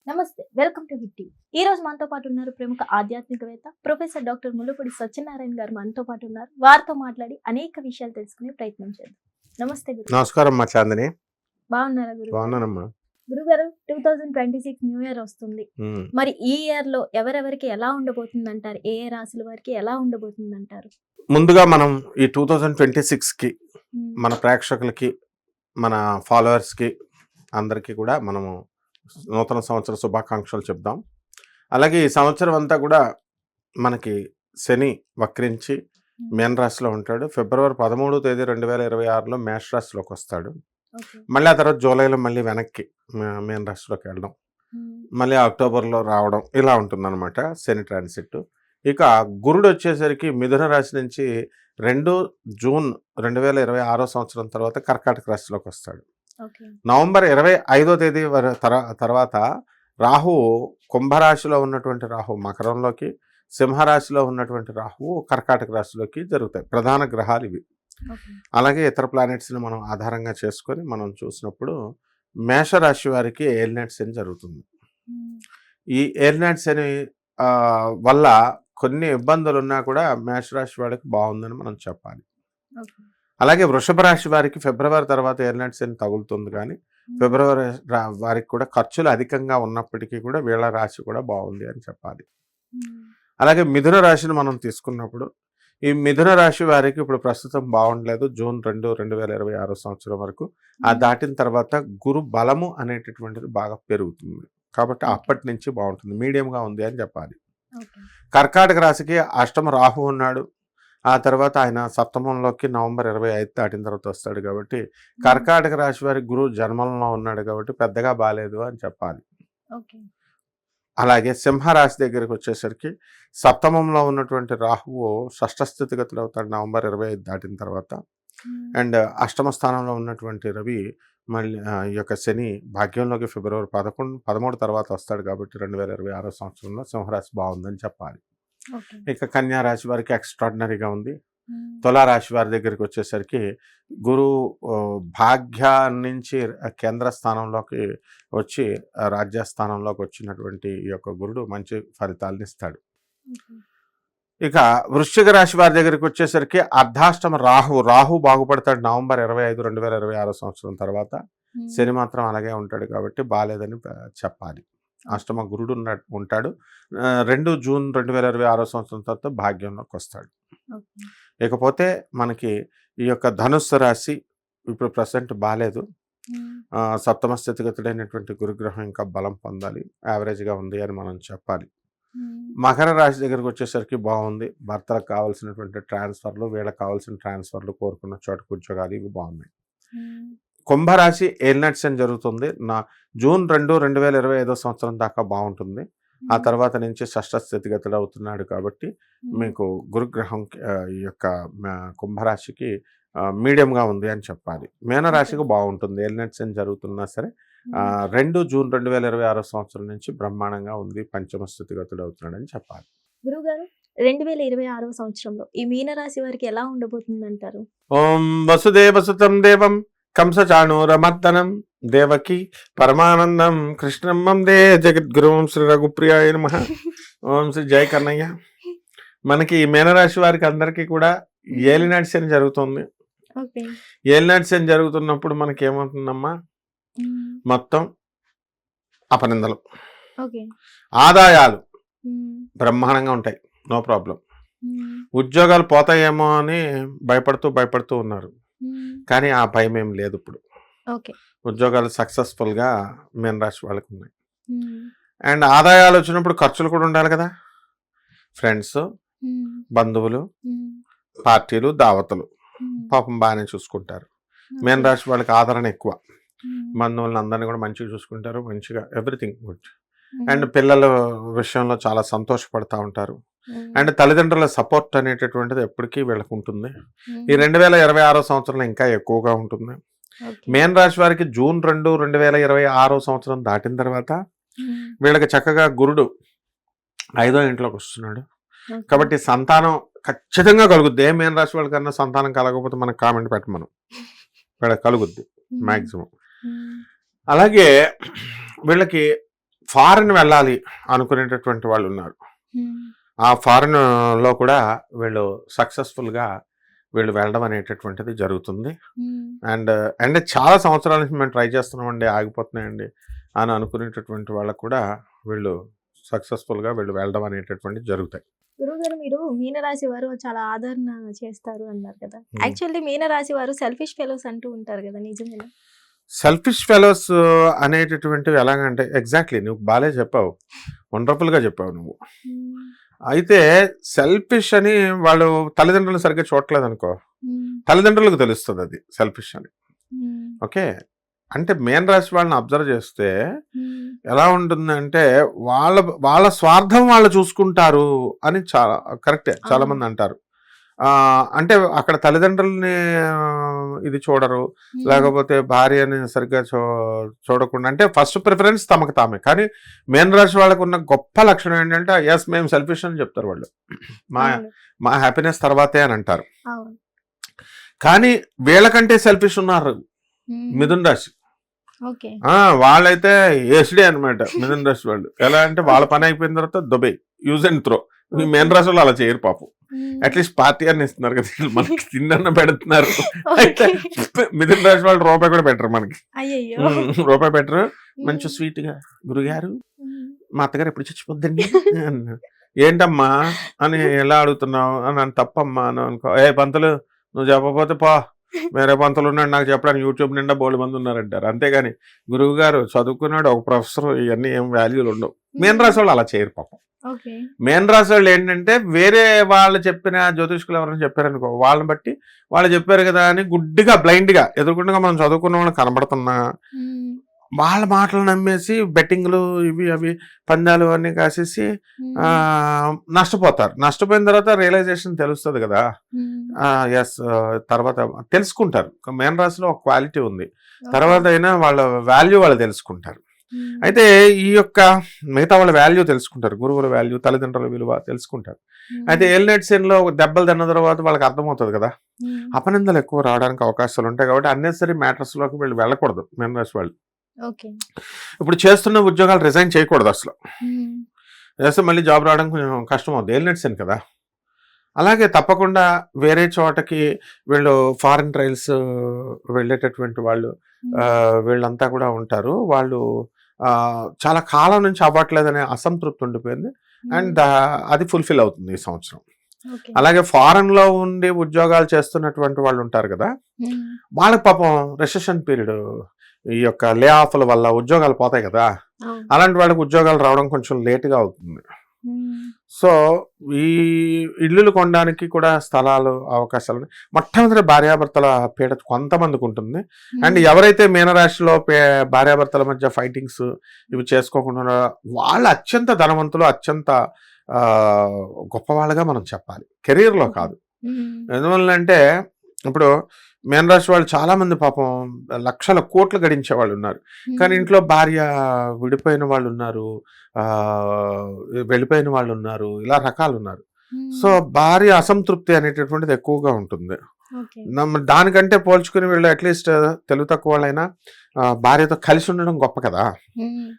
నమస్తే, welcome to hit TV. ఈ రోజు మనతో పాటు ఉన్నారు ప్రముఖ ఆధ్యాత్మికవేత్త ప్రొఫెసర్ డాక్టర్ ముల్లపూడి సత్యనారాయణ గారు మనతో పాటు ఉన్నారు. వారితో మాట్లాడి అనేక విషయాలు తెలుసుకునే ప్రయత్నం చేద్దాం. నమస్తే గురు. నమస్కారం మా చాందిని. బాగున్నారా గురు? బాగున్నానమ్మా. గురుగారు, 2026 న్యూ ఇయర్ వస్తుంది. మరి ఈ ఇయర్ లో ఎవరెవరికి ఎలా ఉండబోతుంది అంటారు? ఏ ఏ రాశుల వారికి ఎలా ఉండబోతుంది అంటారు? ముందుగా మనం ఈ 2026 కి మన ప్రేక్షకులకి, మన ఫాలోవర్స్ కి అందరికీ కూడా మనము నూతన సంవత్సర శుభాకాంక్షలు చెప్దాం. అలాగే ఈ సంవత్సరం అంతా కూడా మనకి శని వక్రించి మేన రాశిలో ఉంటాడు. ఫిబ్రవరి 13వ తేదీ 2026లో మేష రాశిలోకి వస్తాడు. మళ్ళీ ఆ తర్వాత జూలైలో మళ్ళీ వెనక్కి మేన రాశిలోకి వెళ్ళడం, మళ్ళీ అక్టోబర్లో రావడం, ఇలా ఉంటుందన్నమాట శని ట్రాన్సిట్. ఇక గురుడు వచ్చేసరికి మిథున రాశి నుంచి 2 జూన్ 2026 సంవత్సరం తర్వాత కర్కాటక రాశిలోకి వస్తాడు. నవంబర్ 25వ తేదీ తర్వాత రాహువు కుంభరాశిలో ఉన్నటువంటి రాహువు మకరంలోకి, సింహరాశిలో ఉన్నటువంటి రాహువు కర్కాటక రాశిలోకి జరుగుతాయి. ప్రధాన గ్రహాలు ఇవి. అలాగే ఇతర ప్లానెట్స్ని మనం ఆధారంగా చేసుకొని మనం చూసినప్పుడు మేషరాశి వారికి ఏలినాటి శని జరుగుతుంది. ఈ ఏలినాటి శని వల్ల కొన్ని ఇబ్బందులు ఉన్నా కూడా మేషరాశి వారికి బాగుందని మనం చెప్పాలి. అలాగే వృషభ రాశి వారికి ఫిబ్రవరి తర్వాత ఏలినాటి శని తగులుతుంది, కానీ ఫిబ్రవరి వారికి కూడా ఖర్చులు అధికంగా ఉన్నప్పటికీ కూడా వీళ్ళ రాశి కూడా బాగుంది అని చెప్పాలి. అలాగే మిథున రాశిని మనం తీసుకున్నప్పుడు ఈ మిథున రాశి వారికి ఇప్పుడు ప్రస్తుతం బాగుండలేదు. జూన్ 2, 2026 సంవత్సరం వరకు ఆ దాటిన తర్వాత గురు బలము అనేటటువంటిది బాగా పెరుగుతుంది, కాబట్టి అప్పటి నుంచి బాగుంటుంది, మీడియంగా ఉంది అని చెప్పాలి. కర్కాటక రాశికి అష్టమ రాహు ఉన్నాడు. ఆ తర్వాత ఆయన సప్తమంలోకి నవంబర్ 25 దాటిన తర్వాత వస్తాడు, కాబట్టి కర్కాటక రాశి వారి గురువు జన్మంలో ఉన్నాడు, కాబట్టి పెద్దగా బాగాలేదు అని చెప్పాలి. అలాగే సింహరాశి దగ్గరికి వచ్చేసరికి సప్తమంలో ఉన్నటువంటి రాహువు షష్ఠ స్థితిగతులు అవుతాడు నవంబర్ 25 దాటిన తర్వాత. అండ్ అష్టమ స్థానంలో ఉన్నటువంటి రవి మళ్ళీ ఈ యొక్క శని భాగ్యంలోకి ఫిబ్రవరి 13 తర్వాత వస్తాడు, కాబట్టి 2026 సంవత్సరంలో సింహరాశి బాగుందని చెప్పాలి. ఇక కన్యా రాశి వారికి ఎక్స్ట్రాడినరీగా ఉంది. తులారాశి వారి దగ్గరికి వచ్చేసరికి గురువు భాగ్య నుంచి కేంద్ర స్థానంలోకి వచ్చి రాజ్యస్థానంలోకి వచ్చినటువంటి ఈ యొక్క గురుడు మంచి ఫలితాలను ఇస్తాడు. ఇక వృశ్చిక రాశి వారి దగ్గరికి వచ్చేసరికి అర్ధాష్టమ రాహు బాగుపడతాడు నవంబర్ 25, 2026 సంవత్సరం తర్వాత. శని మాత్రం అలాగే ఉంటాడు, కాబట్టి బాగాలేదని చెప్పాలి. అష్టమ గురుడు ఉంటాడు. 2 జూన్ 2026 సంవత్సరం తర్వాత భాగ్యంలోకి వస్తాడు. ఇకపోతే మనకి ఈ యొక్క ధనుస్సు రాశి ఇప్పుడు ప్రజెంట్ బాగాలేదు. సప్తమ స్థితిగతుడైనటువంటి గురుగ్రహం ఇంకా బలం పొందాలి, యావరేజ్గా ఉంది అని మనం చెప్పాలి. మకర రాశి దగ్గరకు వచ్చేసరికి బాగుంది. భర్తలకు కావాల్సినటువంటి ట్రాన్స్ఫర్లు, వీళ్ళకి కావాల్సిన ట్రాన్స్ఫర్లు, కోరుకున్న చోటుకు ఉద్యోగాలు ఇవి బాగున్నాయి. కుంభరాశి ఏలినాటి శని జరుగుతుంది. జూన్ 2, 2025 సంవత్సరం దాకా బాగుంటుంది. ఆ తర్వాత నుంచి షష్ఠ స్థితిగతుడు అవుతున్నాడు, కాబట్టి మీకు గురుగ్రహం ఈ యొక్క కుంభరాశికి మీడియంగా ఉంది అని చెప్పాలి. మీనరాశికి బాగుంటుంది. ఏలినాటి శని జరుగుతున్నా సరే 2 జూన్ 2026 సంవత్సరం నుంచి బ్రహ్మాండంగా ఉంది, పంచమ స్థితిగతుడు అవుతున్నాడు అని చెప్పాలి. గురుగారు, 2026 సంవత్సరంలో ఈ మీనరాశి వారికి ఎలా ఉండబోతుంది అంటారు? ఓం వసుదేవసుతం దేవం కంసచాణూరమర్దనం దేవకి పరమానందం కృష్ణం వందే జగద్గురుం శ్రీ రఘుప్రియాయ నమః. ఓం శ్రీ జయ కన్నయ్య. మనకి ఈ మీనరాశి వారికి అందరికీ కూడా ఏలినాటి శని జరుగుతుంది. ఏలినాటి శని జరుగుతున్నప్పుడు మనకి ఏమవుతుందమ్మా, మొత్తం అపనిందలు, ఆదాయాలు బ్రహ్మాండంగా ఉంటాయి, నో ప్రాబ్లం. ఉద్యోగాలు పోతాయేమో అని భయపడుతూ ఉన్నారు, కానీ ఆ భయం ఏం లేదు. ఇప్పుడు ఉద్యోగాలు సక్సెస్ఫుల్గా మీనరాశి వాళ్ళకి ఉన్నాయి. అండ్ ఆదాయాలు వచ్చినప్పుడు ఖర్చులు కూడా ఉండాలి కదా. ఫ్రెండ్స్, బంధువులు, పార్టీలు, దావతులు పాపం బాగానే చూసుకుంటారు. మీనరాశి వాళ్ళకి ఆదరణ ఎక్కువ. బంధువులను అందరినీ కూడా మంచిగా చూసుకుంటారు, మంచిగా ఎవ్రీథింగ్ గుడ్. అండ్ పిల్లల విషయంలో చాలా సంతోషపడతా ఉంటారు. అండ్ తల్లిదండ్రుల సపోర్ట్ అనేటటువంటిది ఎప్పటికీ వీళ్ళకు ఉంటుంది. ఈ 2026 సంవత్సరంలో ఇంకా ఎక్కువగా ఉంటుంది. మీన రాశి వారికి జూన్ 2, 2026 సంవత్సరం దాటిన తర్వాత వీళ్ళకి చక్కగా గురుడు 5వ ఇంట్లోకి వస్తున్నాడు, కాబట్టి సంతానం ఖచ్చితంగా కలుగుద్ది. ఏ మీన రాశి వాళ్ళకన్నా సంతానం కలగకపోతే మనకు కామెంట్ పెట్టమను, వీళ్ళకి కలుగుద్ది మ్యాక్సిమం. అలాగే వీళ్ళకి ఫారెన్ వెళ్ళాలి అనుకునేటటువంటి వాళ్ళు ఉన్నారు. ఆ ఫారెన్ లో కూడా వీళ్ళు సక్సెస్ఫుల్గా వీళ్ళు వెళ్ళడం అనేటటువంటిది జరుగుతుంది. అండ్ అండ్ చాలా సంవత్సరాల నుంచి మేము ట్రై చేస్తున్నామండి, ఆగిపోతున్నాయండి అని అనుకునేటటువంటి వాళ్ళకు కూడా వీళ్ళు సక్సెస్ఫుల్గా వీళ్ళు వెళ్ళడం అనేటటువంటిది జరుగుతాయి. గురువుగారు, మీరు మీనరాశి వారు చాలా ఆదరణ చేస్తారు అన్నారు కదా. యాక్చువల్లీ మీనరాశి వారు సెల్ఫిష్ ఫెలోస్ అంటూ ఉంటారు కదా, నిజమేనా? సెల్ఫిష్ ఫెలోస్ అనేటటువంటివి ఎలాగంటే ఎగ్జాక్ట్లీ నువ్వు బాగా చెప్పావు, వండర్ఫుల్గా చెప్పావు నువ్వు. అయితే సెల్ఫిష్ అని వాళ్ళు తల్లిదండ్రులు సరిగ్గా చూడట్లేదు అనుకో, తల్లిదండ్రులకు తెలుస్తుంది అది సెల్ఫిష్ అని. ఓకే, అంటే మేన్ రాశి వాళ్ళని అబ్జర్వ్ చేస్తే ఎలా ఉంటుందంటే వాళ్ళ వాళ్ళ స్వార్థం వాళ్ళు చూసుకుంటారు అని చాలా కరెక్టే, చాలా మంది అంటారు. అంటే అక్కడ తల్లిదండ్రుల్ని ఇది చూడరు, లేకపోతే భార్యని సరిగ్గా చూడకుండా, అంటే ఫస్ట్ ప్రిఫరెన్స్ తమకు తామే. కానీ మేన్ రాశి వాళ్ళకు ఉన్న గొప్ప లక్షణం ఏంటంటే ఎస్ మేము సెల్ఫిష్ అని చెప్తారు వాళ్ళు, మా హ్యాపీనెస్ తర్వాతే అని అంటారు. కానీ వీళ్ళకంటే సెల్ఫిష్ ఉన్నారు మిథున్ రాశి. వాళ్ళైతే ఎస్డే అనమాట మిథున్ రాశి వాళ్ళు. ఎలా అంటే వాళ్ళ పని అయిపోయిన తర్వాత Dubai use and throw. Main రాశి వాళ్ళు అలా చేయరు పాపం. అట్లీస్ట్ పార్టీ అని ఇస్తున్నారు కదా, మనకి తిన్న పెడుతున్నారు. అయితే మిథున్ రాశి వాళ్ళు రూపాయి కూడా పెట్టరు మనకి, రూపాయి పెట్టరు. మంచి స్వీట్ గా గురుగారు మా అత్తగారు ఎప్పుడు చచ్చిపోద్దండి ఏంటమ్మా అని ఎలా అడుగుతున్నావు అని, తప్పమ్మా అని అనుకో, ఏ పంతులు నువ్వు చెప్పకపోతే పా, వేరే పంతులు ఉన్నాడు నాకు చెప్పడానికి యూట్యూబ్ నిండా బోల్డ్ మంది ఉన్నారంటారు. అంతేగాని గురువు గారు చదువుకున్నాడు ఒక ప్రొఫెసర్ ఇవన్నీ ఏం వాల్యూలు ఉండవు. మేన్ రాశి వాళ్ళు అలా చేయరు పాపం. మేన్ రాశి వాళ్ళు ఏంటంటే వేరే వాళ్ళు చెప్పిన జ్యోతిష్కులు ఎవరైనా చెప్పారనుకో, వాళ్ళని బట్టి వాళ్ళు చెప్పారు కదా అని గుడ్డిగా బ్లైండ్ గా ఎదుర్కొండగా మనం చదువుకున్న వాళ్ళని కనబడుతున్నా వాళ్ళ మాటలు నమ్మేసి బెట్టింగ్లు ఇవి అవి పందాలు అన్నీ కాసేసి నష్టపోతారు. నష్టపోయిన తర్వాత రియలైజేషన్ తెలుస్తుంది కదా, ఎస్ తర్వాత తెలుసుకుంటారు. మేన్ రాశిలో ఒక క్వాలిటీ ఉంది, తర్వాత అయినా వాళ్ళ వాల్యూ వాళ్ళు తెలుసుకుంటారు. అయితే ఈ యొక్క మిగతా వాళ్ళ వాల్యూ తెలుసుకుంటారు, గురువుల వాల్యూ, తల్లిదండ్రుల విలువ తెలుసుకుంటారు. అయితే ఏలినట్ శనిలో దెబ్బలు తిన్న తర్వాత వాళ్ళకి అర్థమవుతుంది కదా, అపనిందలు ఎక్కువ రావడానికి అవకాశాలు ఉంటాయి. కాబట్టి అన్నెసరీ మ్యాటర్స్ లోకి వీళ్ళు వెళ్ళకూడదు మేన్ రాశి వాళ్ళు. ఇప్పుడు చేస్తున్న ఉద్యోగాలు రిజైన్ చేయకూడదు అసలు, చేస్తే మళ్ళీ జాబ్ రావడం కొంచెం కష్టం అవుతుంది, ఏలినట్ శని కదా. అలాగే తప్పకుండా వేరే చోటకి వీళ్ళు ఫారిన్ ట్రయల్స్ వెళ్ళేటటువంటి వాళ్ళు వీళ్ళంతా కూడా ఉంటారు. వాళ్ళు చాలా కాలం నుంచి అవ్వట్లేదనే అసంతృప్తి ఉండిపోయింది, అండ్ అది ఫుల్ఫిల్ అవుతుంది ఈ సంవత్సరం. అలాగే ఫారెన్ లో ఉండి ఉద్యోగాలు చేస్తున్నటువంటి వాళ్ళు ఉంటారు కదా, వాళ్ళకి పాపం రెసెషన్ పీరియడ్, ఈ యొక్క లే ఆఫ్ల వల్ల ఉద్యోగాలు పోతాయి కదా, అలాంటి వాళ్ళకి ఉద్యోగాలు రావడం కొంచెం లేటుగా అవుతుంది. సో ఈ ఇల్లులు కొనడానికి కూడా స్థలాలు అవకాశాలు మొట్టమొదటి భార్యాభర్తల పీడ కొంతమందికి ఉంటుంది. అండ్ ఎవరైతే మీనరాశిలో భార్యాభర్తల మధ్య ఫైటింగ్స్ ఇవి చేసుకోకుండా వాళ్ళు అత్యంత ధనవంతులు, అత్యంత గొప్పవాళ్ళుగా మనం చెప్పాలి, కెరీర్లో కాదు. ఎందువల్లంటే ఇప్పుడు మీనరాశి వాళ్ళు చాలా మంది పాపం లక్షల కోట్లు గడించే వాళ్ళు ఉన్నారు, కానీ ఇంట్లో భార్య విడిపోయిన వాళ్ళు ఉన్నారు, వెళ్ళిపోయిన వాళ్ళు ఉన్నారు, ఇలా రకాలు ఉన్నారు. సో భార్య అసంతృప్తి అనేటటువంటిది ఎక్కువగా ఉంటుంది. దానికంటే పోల్చుకుని వీళ్ళు అట్లీస్ట్ తెలుగు తక్కువ వాళ్ళైనా భార్యతో కలిసి ఉండడం గొప్ప కదా.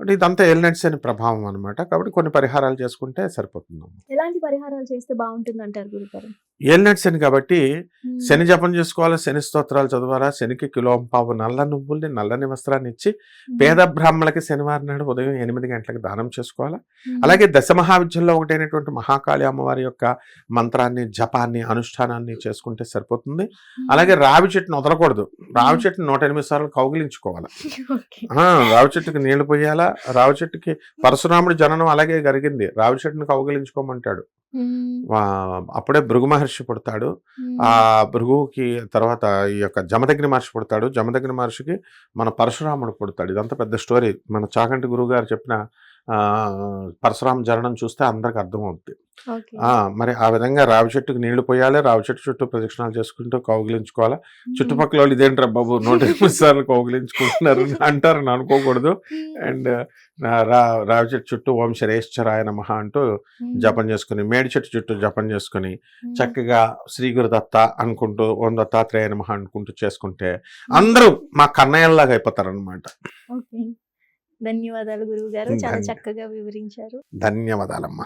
అంటే ఇదంతా ఏలినట్ శని ప్రభావం అనమాట. కాబట్టి కొన్ని పరిహారాలు చేసుకుంటే సరిపోతుంది. ఎలాంటి పరిహారాలు చేస్తే బాగుంటుంది అంటారు గురుగారు? ఏలినట్ శని కాబట్టి శని జపం చేసుకోవాలి, శని స్తోత్రాలు చదవాలా, శనికి కిలోంపావు నల్ల నువ్వుల్ని నల్లని వస్త్రాన్ని ఇచ్చి పేద బ్రాహ్మణులకి శనివారం నాడు ఉదయం 8 గంటలకు దానం చేసుకోవాలా. అలాగే దశమహావిద్యల్లో ఒకటైనటువంటి మహాకాళి అమ్మవారి యొక్క మంత్రాన్ని, జపాన్ని, అనుష్ఠానాన్ని చేసుకుంటే సరిపోతుంది. అలాగే రావి చెట్టును వదలకూడదు, రావి చెట్టును 108 సార్లు కౌగిలించుకోవాలి. రావి చెట్టుకి నీళ్లు పోయాలా. రావి చెట్టుకి పరశురాముడి జననం అలాగే జరిగింది, రావి చెట్టును కౌగిలించుకోమంటాడు. అప్పుడే భృగు మహర్షి పుడతాడు, ఆ భృగుకి తర్వాత ఈ యొక్క జమదగ్ని మహర్షి పుడతాడు, జమదగ్ని మహర్షికి మన పరశురాముడు పుడతాడు. ఇదంతా పెద్ద స్టోరీ. మన చాగంటి గురువు గారు చెప్పిన పరశురామ జననం చూస్తే అందరికి అర్థమవుతుంది. మరి ఆ విధంగా రావి చెట్టుకు నీళ్లు పోయాలి, రావి చెట్టు చుట్టూ ప్రదక్షిణాలు చేసుకుంటూ కౌగిలించుకోవాలి. చుట్టుపక్కల వాళ్ళు ఇదేంట్రా బాబు 108 సార్లు కౌగిలించుకుంటున్నారు అంటారని అనుకోకూడదు. అండ్ రావి చెట్టు చుట్టూ ఓం శరేశ్వరాయ నమః అంటూ జపం చేసుకుని, మేడి చెట్టు చుట్టూ జపం చేసుకుని చక్కగా శ్రీ గురుదత్త అనుకుంటూ ఓం దత్తాత్రేయ నమః అనుకుంటూ చేసుకుంటే అందరూ మా కన్నయ్యలాగా అయిపోతారు అనమాట. ధన్యవాదాలు గురువు గారు, చాలా ధన్య- చక్కగా వివరించారు. ధన్యవాదాలమ్మా.